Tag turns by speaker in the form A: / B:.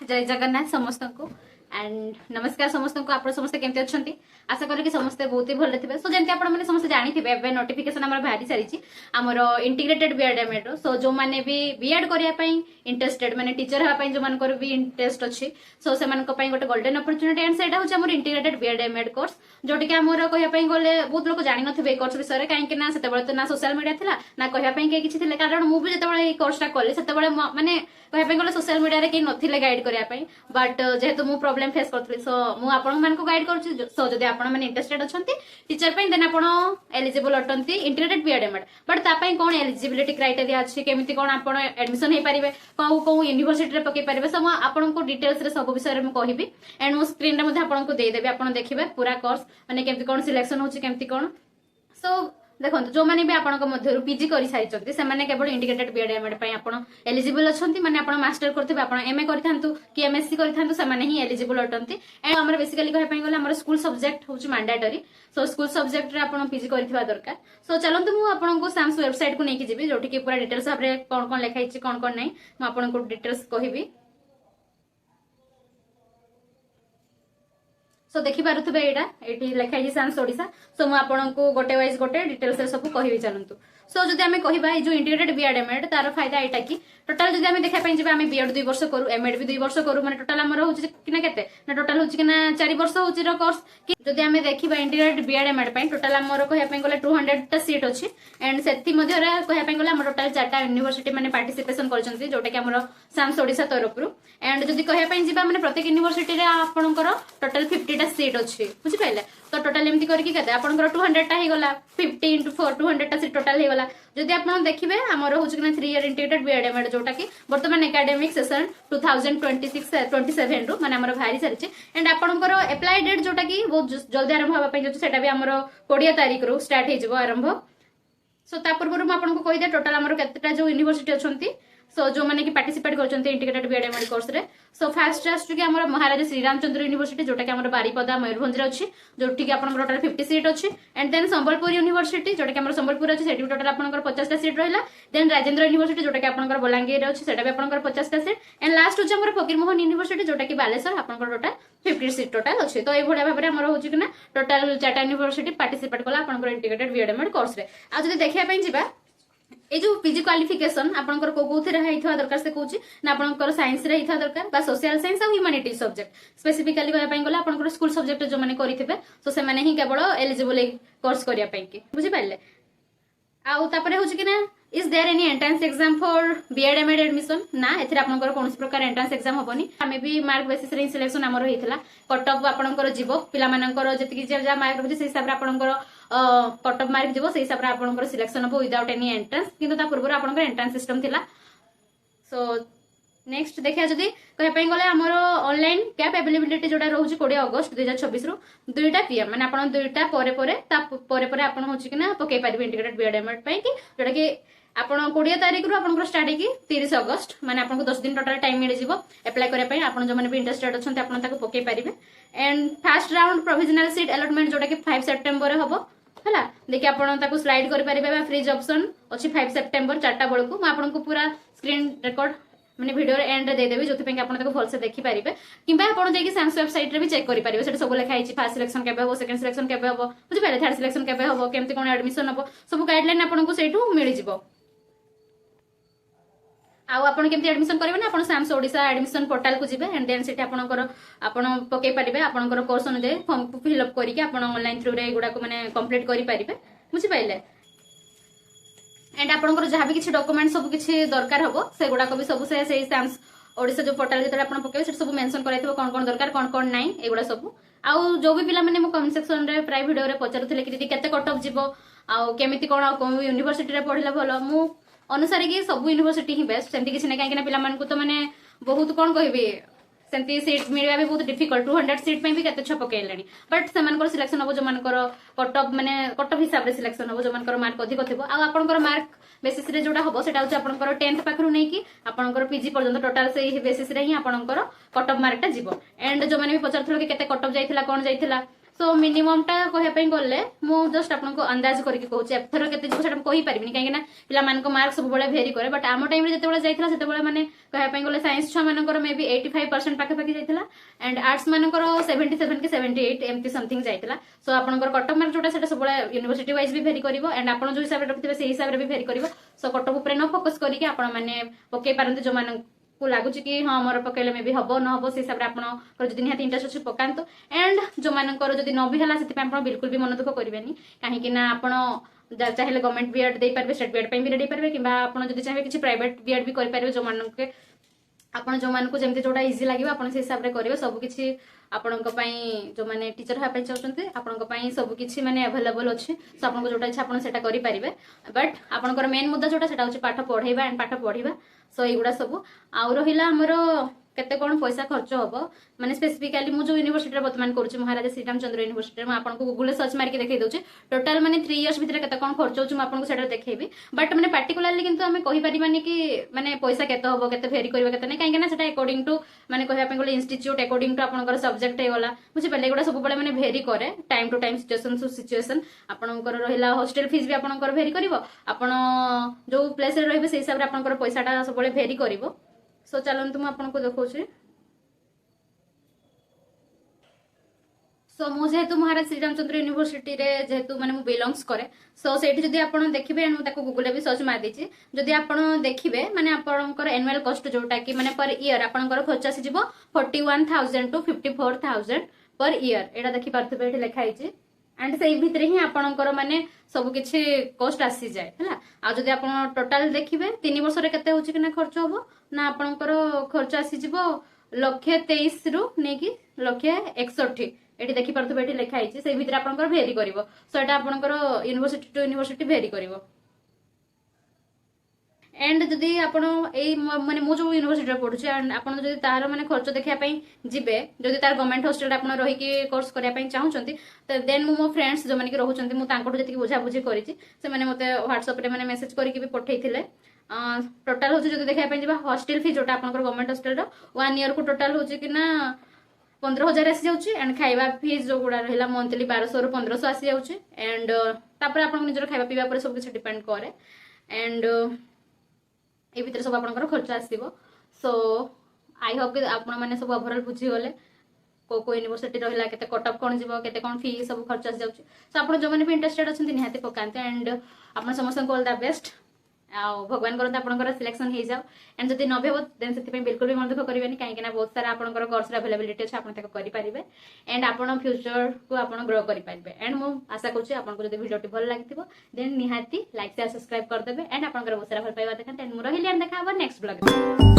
A: जय जगन्नाथ समस्त को एंड नमस्कार समस्त को आप समस्त केमती अच्छा आशा करी कि समस्ते बहुत ही भले थे सो जमी आपने समस्त जानी नोटिफिकेशन आम बाहरी सारी आमर इंटीग्रेटेड बीएड एमएड सो जो मैंने भी बीएड करने इंटरेस्टेड माने टीचर हाँपाई जो मान भी इंटरेस्ट अच्छी सो से गोटे गोल्डन अपॉर्चुनिटी एंड सेटा हूँ आम इंटीग्रेटेड बीएड एमएड कोर्स जोटि आमर कहवाई गले बहुत लोग जान थे कोर्स विषय में कहीं ना से ना सोशल मीडिया था ना कहवाई किसी थे कारण मुझे जो कोर्सटा कली से माने कहवाई गले सोशल मीडिया कहीं नथिले गाइड करने बट जेहेतु मु प्रॉब्लम फेस करी सो मुझे गाइड कर सो जब आपण मैंने इंटरेस्टेड अच्छा टीचर देन आप एलिजिबल अटंती इंटीग्रेटेड बीएड एमएड बट तापाई कौन एलिजिबिलिटी क्राइटेरिया अच्छी केमिति कौन आप एडमिशन हो पारे कौ कौ यूनिवर्सिटी पकई पारे सब आपको डिटेल्स रे सब विषय में कहबी एंड मो स्क्रीन रे आपको देदेवी आप देखिए पूरा कोर्स माने केमिति कौन सिलेक्शन होची केमिति कौन सो देखो जो मैंने भी आपंकर पीजी कर सारी से केवल इंटीग्रेटेड बीएड एमएड एलिजिबल अच्छा माने आप मास्टर करते आप एमए करूँ कि एमएससी करूँ से ही एलिजिबल अटंती एंड आम बेसिकली कहवाई गले आम स्कूल सब्जेक्ट हूँ मैंडेटरी सो स्कूल सब्जेक्ट रे आप पीजी करथिबा दरकार सो चलते मुझे आपको साम्स वेबसाइट को लेकिन जीवी जोटि कि पूरा डिटेल्स भाव में कौन कौन लिखाई कौन कौन नहीं मुझे डिटेल्स कहबी सो देखि पारुथबे एटी लिखाई साम्स ओडिशा सो मुझे गोटे वाइज गोटे डिटेल्स सब कहि चलतु सो जदि आमे कहिबा जो इंटीग्रेटेड बीएड एमएड तार फायदा एटा कि टोटल जदि आमे देखा पई आमे बीएड 2 वर्ष करू एमएड भी 2 वर्ष करू माने टोटल हमर होची किना केते ना टोटल होची किना 4 वर्ष होची रो कोर्स कि जदि आमे देखिबा इंटीग्रेटेड बीएड एमएड पई टोटल हमर कहया पई गले 200 टा सीट अछि एंड सेति मध्ये रे कहया पई गले हमर टोटल 4 टा यूनिवर्सिटी माने पार्टिसिपेशन करछन्ती जोटा कि हमर साम्स ओडिशा तरफ रु एंड जदि कहया पई जिबा माने प्रत्येक यूनिवर्सिटी रे आपनकर टोटल 50 टा सीट अछि बुझि पाइले तो टोटल एमती करके केते आपनकर 200 टा हे गला 50 into 4 200 टा सीट टोटल हे गला जदि आपण देखिबे हमर होछ कि 3 ईयर इंटीग्रेटेड बीएड एमएड जोटा कि वर्तमान एकेडमिक सेशन 2026-27 रु माने हमर भारी सारिचे एंड आपनकर अप्लाई डेट जोटा कि बहुत जल्दी आरंभ होबा पई जो सेटा भी हमर 20 तारिख रु स्टार्ट हे जबो आरंभ सो ता पूर्व मु आपनको कहि दे टोटल हमर केतेटा जो यूनिवर्सिटी अछंती सो जो माने कि पार्टिसिपेट करछन्ती इंटीग्रेटेड बीएड एमएड कोर्स रे सो फास्ट आस्ट कि हमर महाराजा श्रीरामचंद्र यूनिवर्सिटी जोटा कि हमर बारीपदा मयूरभंज रे अछि जोठी कि आपनकर टोटल 50 सीट अछि एंड देन संबलपुर यूनिवर्सिटी जोटा कि हमर संबलपुर अछि सेठी टोटल आपनकर 50 टा सीट रहला देन राजेंद्र यूनिवर्सिटी जोटा कि आपनकर बलांगीर रे अछि सेटा भी आपनकर 50 टा सीट एंड लास्ट अछि हमर फकीर मोहन यूनिवर्सिटी जोटा कि बालेश्वर आपनकर टोटल 50 सीट टोटल अछि तो ए भडा भाबरे हमर होछि कि ना टोटल 4 टा यूनिवर्सिटी पार्टिसिपेट कला आपनकर इंटीग्रेटेड बीएड एमएड कोर्स रे आ जदि देखिया पई जिबा ए जो पीजी क्वालिफिकेशन आपनकर कोथि रहिथवा दरकार से कहूची ना आपनकर साइंस रे हिथवा दरकार बा सोशल साइंस आ ह्यूमैनिटीज सब्जेक्ट स्पेसिफिकली कहया पई गला आपनकर स्कूल सब्जेक्ट जो माने करिथिबे सो से माने ही केवल एलिजिबल कोर्स करिया पई कि बुझि पाइले आ तापरे होची कि ना is there any entrance exam for BEd MEd admission ना एथरे आपनकर कोन प्रकार एंट्रेंस एग्जाम होबनी हमें भी मार्क बेसिस रे सिलेक्शन हमर हेतिला कट ऑफ आपनकर जीवो पिला मानकर जति कि जा मार्क रहै से हिसाब रे आपनकर कट ऑफ मार्क जीवो से हिसाब रे आपनकर सिलेक्शन हो विदाउट एनी एंट्रेंस किंतु ता पूर्व आपनकर एंट्रेंस सिस्टम थिला सो नेक्स्ट देखिया जदि कहया पई गले हमर ऑनलाइन कैप अवेलेबिलिटी जोडा रहउची 20 अगस्त 2026 रु 2टा पीएम माने आपन 2टा परे आपन होची कि ना पकई पारिबे इंटीग्रेटेड बीएड एमएड पई कि जोडा कि आपन 20 तारिख रु आपन स्टार्ट की 30 अगस्त माने आपन 10 दिन टोटल टाइम मिल जिवो अप्लाई करे पई आपन जो माने भी इंटरेस्टेड अछन आपन ताको पकई पारिबे and first round provisional seat allotment जोडा कि 5 सेप्टेम्बर रे हबो हला देखि आपन ताको स्लाइड करि पारिबे बा फ्रीज ऑप्शन अछि 5 सेप्टेम्बर 4टा बळकु म आपन को पूरा स्क्रीन रिकॉर्ड माने वीडियो रे एंड रे दे देबी जोथि पे कि आपन ताको भल से देखि पारिबे किबा आपन जेकी साइंस वेबसाइट रे भी चेक करि पारिबे सेटा सब लिखाई छि फर्स्ट सिलेक्शन केबे हो सेकंड सिलेक्शन केबे हो बुझि पाले थर्ड सिलेक्शन केबे हो केमति कोन एडमिशन हो सब गाइडलाइन आपन को सेठू मिलि जिवो आउ आपन केमति एडमिशन करबे ना आपन साम्स ओडिशा एडमिशन पोर्टल को जिबे एंड देन सेठी आपनकर आपन पकई पारिबे आपनकर कोर्स अनुसार फॉर्म को फिल अप करिके आपन ऑनलाइन थ्रू रे गुडा को माने कंप्लीट करि पारिबे बुझि पाइले एंड आपनकर जहा भी किछि डॉक्यूमेंट सब किछि दरकार हबो से गुडा को भी सब से साम्स ओडिशा जो पोर्टल जे आपन पकई से सब मेंशन कराइथिबो कोन कोन दरकार कोन नाही एगुडा सब आउ जो भी पिला माने मो कमेंट सेक्शन रे प्राइवेट वीडियो रे पचारुथिले कि दीदी केते कट ऑफ जिवो आउ केमिति कोन कोन यूनिवर्सिटी रे पढिला भलो मु अनुसार कि सब यूनिवर्सिटी ही बेस्ट सेंती किसी ना कहीं पिला मानकु तो माने बहुत कोन कहबे सेंती सीट मिलवा भी बहुत डिफिकल्ट 200 सीट पे भी केते छ पकेलेनी बट से मानकर सिलेक्शन हो जो मानकर कट ऑफ माने कट ऑफ हिसाब रे सिलेक्शन हो जो मानकर मार्क अधिक थिबो आ आपनकर मार्क बेसिस रे जोडा हबो सेटा हो आपनकर 10th पाखरु नै कि आपनकर पीजी पर्यंत टोटल से ही बेसिस रे ही आपनकर कट ऑफ मार्क ता जीवो एंड जो माने भी पचार थलो कि केते कट ऑफ जाइथिला कोन जाइथिला सो मिनिमम टा कहवाई गले मु जस्ट आपको अंदाज करके कहूँ एथर के कही पारिनी कहीं पिला मार्क सब भेरी करे बट आम टाइम जो जाता से मैंने कहवाई गले साइंस छुआ मान मे बी 85% पाखापाखि जाता एंड आर्ट्स मानकर 77 कि 78 एमती समथिंग जाता सो आपंकर कटअप मार्क जोटा सब यूनिवर्सिटी वाइज भी भेरी कर एंड आप जो हिसाब से रखिए से हिसाब से भी भेरी कर सो कटअप उपर न फोकस करके आपण मैंने पकई पारती जो को लगुच कि हाँ मोर पकड़े मे भी हम न हम से हिसाब से आपड़ी निहत इंटरेस्ट अच्छे पकातु एंड जो मानकर जब न भी है से बिल्कुल भी मन दुख करेंगे कहीं चाहिए गवर्नमेंट बीएड दे पारे स्टेट बीएड भी रेडी पारे कि आपड़ चाहिए किसी प्राइवेट बीएड भी करेंगे जो मानक आपण जो मानक जमी जोटा इजी लगे आप हिसाब से करेंगे सबकि आपण जो मैंने टीचर हाँपाई चाहते आपण सबकि मैंने अवेलेबल अच्छे सो आपको जोटा इच्छा आप करेंगे बट आपंकर मेन मुद्दा जोटा से पाठ पढ़ेगा एंड पाठ पढ़ा सो युवा सब आउ रहा आमर केते कौन पैसा खर्च हम माने स्पेसिफिकाली मु जो यूनिवर्सिटी बर्तमान करुच्ची महाराजा श्रीरामचंद्र यूनिवर्सिटी में आपको गूगल सर्च मार्क देखा दूसरी टोटाल माने 3 इयर्स भितर केते कौन खर्च होची आपको सेटा देखैबी बट माने पार्टिकुलरली किंतु हमें कहि परिबानी कि माने पैसा केते होबो केते भेरी करबो केते नै काहे ना सेटा अकॉर्डिंग टू माने कहया पे गोले इंस्टीट्यूट अकॉर्डिंग टू आपनकर सब्जेक्ट हे वाला बुझि पले एगुडा सब बळे माने भेरी करे time to time situation to situation आपनकर रहिला हॉस्टल फीस भी आपनकर भेरी करबो आपण जो प्लेस रे रहबे से हिसाब रे आपनकर पैसाटा सब बळे भेरी करबो सो चलंतु म आपनको देखौछि सो मु जेहेतु महाराज श्रीरामचंद्र यूनिवर्सिटी रे जेहेतु माने मु बिलोंग्स करे सो सेठी जदी आपण देखिबे एंड ताको गूगल भी सर्च मार दीची जदी आपण देखिबे माने आपनकर एनुअल कॉस्ट जोटा कि माने पर ईयर आपनकर खर्च आसी जिवो 41,000 टू 54,000 पर ईयर एटा देखि पारथबे एठी लिखा हिची एंड से भितर ही आपनकर माने सब किछि कॉस्ट आसी जाय हला आ जदी आपण टोटल देखिबे 3 वर्ष रे केते होची कि ना खर्च होबो ना आपनकर खर्च आसी जिवो 1,23 रु नेकी 1,61 एटी देखि पारथबे एटी लिखा हिची से भितर आपनकर भेरी करबो सो एटा आपनकर यूनिवर्सिटी टू यूनिवर्सिटी भेरी करबो एंड जदि आपण ए माने मो जो यूनिवर्सिटी रे पढुची एंड आपण जदि तार माने खर्च देखिया पई जिबे जदि तार गवर्नमेंट हॉस्टल आपण रही के कोर्स करिया पई चाहउचंती त देन मो फ्रेंड्स जो माने कि रहउचंती मु तांकोटो जति बुझा बुझी करिची से माने मते व्हाट्सएप रे माने मेसेज करिके भी पठेइथिले टोटल होची जदि देखिया पई जिबा हॉस्टल फी जोटा आपनकर गवर्नमेंट हॉस्टल रो 1 ईयर को टोटल होची कि ना 15,000 आसी जाउची एंड खाइबा फीस जो गुडा रहला मंथली 1200 रु 1500 आसी जाउची एंड तापर आपण निजर खाइबा पीबा पर सब किछ डिपेंड करे एंड ए भीतर सब आपनकर खर्च आसीबो सो आई होप कि आपण माने सब ओवरऑल बुझी गले को यूनिवर्सिटी रहला केते कटअप कोन जीवो केते कोन फी सब खर्च आसी जाउची सो आपण जो माने भी इंटरेस्टेड अछंती निहाते पकांते एंड आपण समस्त को ऑल द बेस्ट आ भगवान करते आपनकर सिलेक्शन हो जाओ एंड जदि न भेबो देन सेति बिल्कुल भी मन दुख करिवेनी काहे ना बहुत सारा आपनकर कोर्स अवेलेबिलिटी अछि आपन तक करि परिबे एंड आपन फ्यूचर को आपन ग्रो करि परिबे एंड मु आशा करछि आपनको जदि वीडियोटी भल लागिथिबो देन निहाती लाइक शेयर सब्सक्राइब कर देबे एंड आपनकर बहुत सारा भल पाइबा देखन एंड मु रहिली एंड देखा नेक्स्ट ब्लॉग